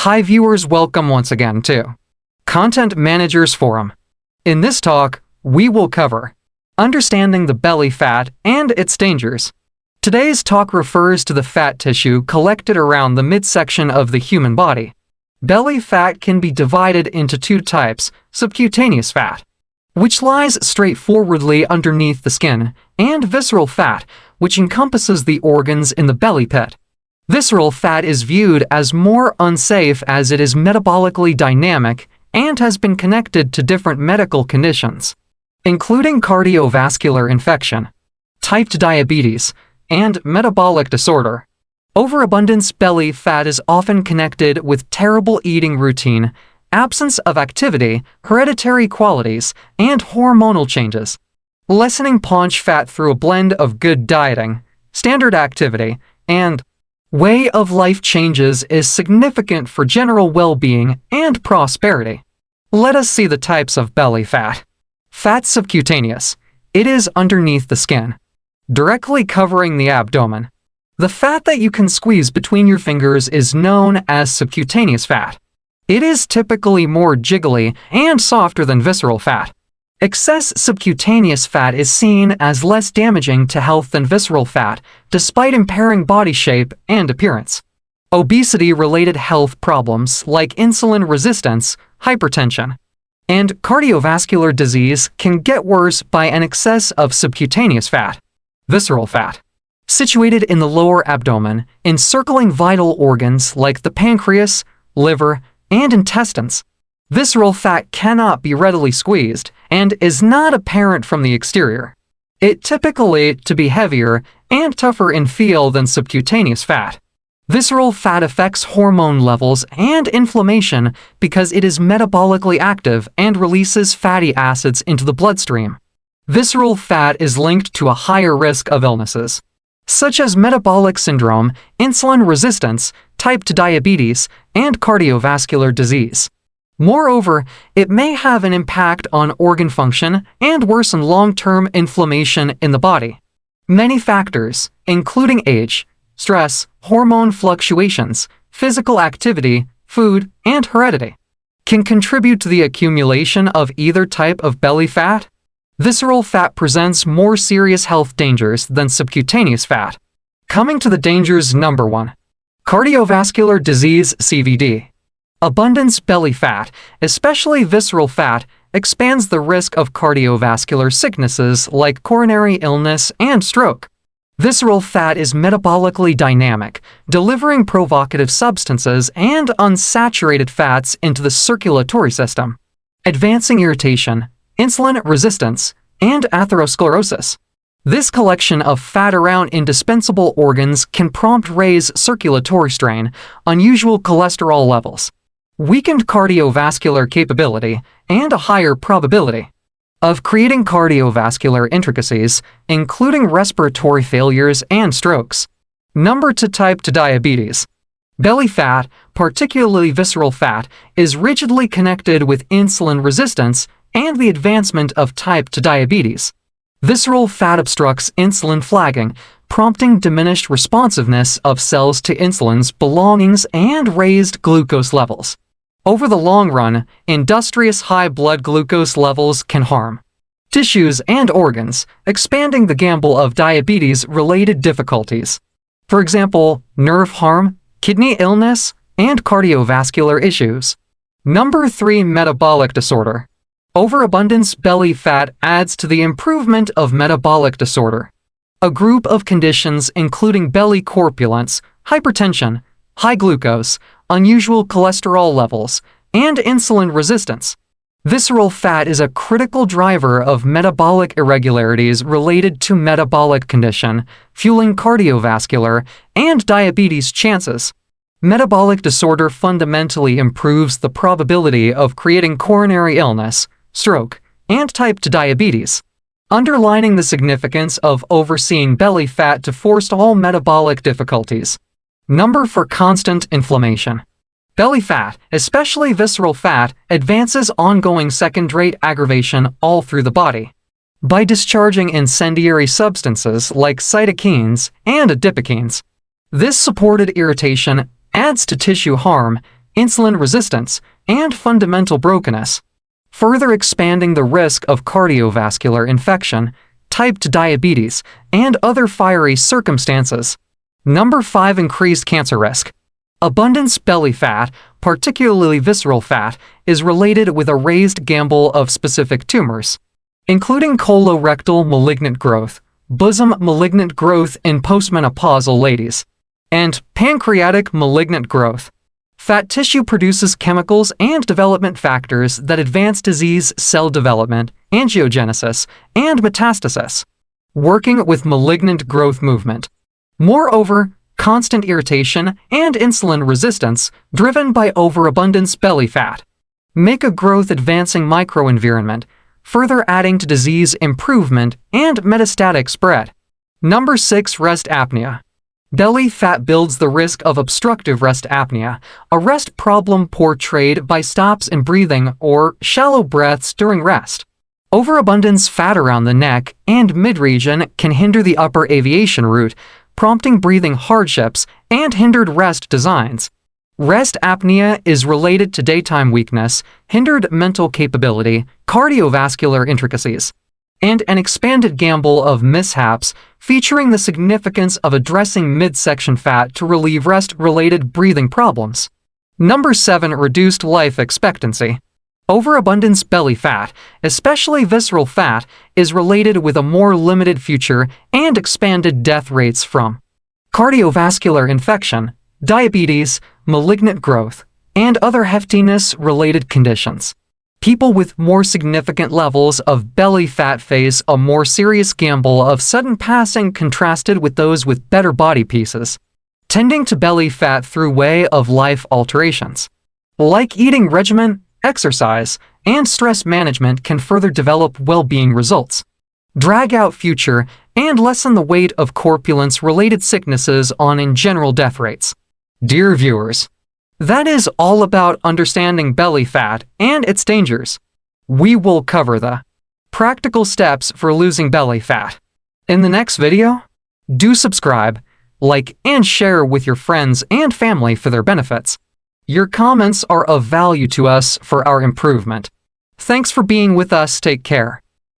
Hi viewers, welcome once again to Content Managers Forum. In this talk, we will cover understanding the belly fat and its dangers. Today's talk refers to the fat tissue collected around the midsection of the human body. Belly fat can be divided into two types: subcutaneous fat, which lies straightforwardly underneath the skin, and visceral fat, which encompasses the organs in the belly pit. Visceral fat is viewed as more unsafe as it is metabolically dynamic and has been connected to different medical conditions, including cardiovascular infection, type 2 diabetes, and metabolic disorder. Overabundance belly fat is often connected with terrible eating routine, absence of activity, hereditary qualities, and hormonal changes. Lessening paunch fat through a blend of good dieting, standard activity, and way of life changes is significant for general well-being and prosperity. Let us see the types of belly fat. Fat subcutaneous. It is underneath the skin, directly covering the abdomen. The fat that you can squeeze between your fingers is known as subcutaneous fat. It is typically more jiggly and softer than visceral fat. Excess subcutaneous fat is seen as less damaging to health than visceral fat, despite impairing body shape and appearance. Obesity-related health problems like insulin resistance, hypertension, and cardiovascular disease can get worse by an excess of subcutaneous fat. Visceral fat. Situated in the lower abdomen, encircling vital organs like the pancreas, liver, and intestines. Visceral fat cannot be readily squeezed and is not apparent from the exterior. It typically to be heavier and tougher in feel than subcutaneous fat. Visceral fat affects hormone levels and inflammation because it is metabolically active and releases fatty acids into the bloodstream. Visceral fat is linked to a higher risk of illnesses, such as metabolic syndrome, insulin resistance, type 2 diabetes, and cardiovascular disease. Moreover, it may have an impact on organ function and worsen long-term inflammation in the body. Many factors, including age, stress, hormone fluctuations, physical activity, food, and heredity, can contribute to the accumulation of either type of belly fat. Visceral fat presents more serious health dangers than subcutaneous fat. Coming to the dangers: number 1. Cardiovascular disease (CVD). Abundance belly fat, especially visceral fat, expands the risk of cardiovascular sicknesses like coronary illness and stroke. Visceral fat is metabolically dynamic, delivering provocative substances and unsaturated fats into the circulatory system, advancing irritation, insulin resistance, and atherosclerosis. This collection of fat around indispensable organs can prompt raise circulatory strain, unusual cholesterol levels, weakened cardiovascular capability, and a higher probability of creating cardiovascular intricacies, including respiratory failures and strokes. Number 2. Type 2 diabetes. Belly fat, particularly visceral fat, is rigidly connected with insulin resistance and the advancement of type 2 diabetes. Visceral fat obstructs insulin flagging, prompting diminished responsiveness of cells to insulin's belongings and raised glucose levels. Over the long run, industrious high blood glucose levels can harm tissues and organs, expanding the gamble of diabetes-related difficulties. For example, nerve harm, kidney illness, and cardiovascular issues. Number 3. Metabolic disorder. Overabundance belly fat adds to the improvement of metabolic disorder, a group of conditions including belly corpulence, hypertension, high glucose, unusual cholesterol levels, and insulin resistance. Visceral fat is a critical driver of metabolic irregularities related to metabolic condition, fueling cardiovascular and diabetes chances. Metabolic disorder fundamentally improves the probability of creating coronary illness, stroke, and type 2 diabetes, underlining the significance of overseeing belly fat to forestall metabolic difficulties. Number 4. Constant inflammation. Belly fat, especially visceral fat, advances ongoing second-rate aggravation all through the body by discharging incendiary substances like cytokines and adipokines. This supported irritation adds to tissue harm insulin resistance, and fundamental brokenness, further expanding the risk of cardiovascular infection, type 2 diabetes, and other fiery circumstances. Number 5. Increased cancer risk. Abundance belly fat, particularly visceral fat, is related with a raised gamble of specific tumors, including colorectal malignant growth, bosom malignant growth in postmenopausal ladies, and pancreatic malignant growth. Fat tissue produces chemicals and development factors that advance disease cell development, angiogenesis, and metastasis, working with malignant growth movement. Moreover, constant irritation and insulin resistance, driven by overabundance belly fat, make a growth-advancing microenvironment, further adding to disease improvement and metastatic spread. Number 6. Rest apnea. Belly fat builds the risk of obstructive rest apnea, a rest problem portrayed by stops in breathing or shallow breaths during rest. Overabundance fat around the neck and midregion can hinder the upper aviation route, prompting breathing hardships and hindered rest designs. Rest apnea is related to daytime weakness, hindered mental capability, cardiovascular intricacies, and an expanded gamble of mishaps, featuring the significance of addressing midsection fat to relieve rest-related breathing problems. Number 7. Reduced life expectancy. Overabundance belly fat, especially visceral fat, is related with a more limited future and expanded death rates from cardiovascular infection, diabetes, malignant growth, and other heftiness-related conditions. People with more significant levels of belly fat face a more serious gamble of sudden passing contrasted with those with better body pieces, tending to belly fat through way of life alterations, like eating regimen, exercise, and stress management can further develop well-being results, drag out future, and lessen the weight of corpulence-related sicknesses on in general death rates. Dear viewers, that is all about understanding belly fat and its dangers. We will cover the practical steps for losing belly fat in the next video. Do subscribe, like, and share with your friends and family for their benefits. Your comments are of value to us for our improvement. Thanks for being with us. Take care.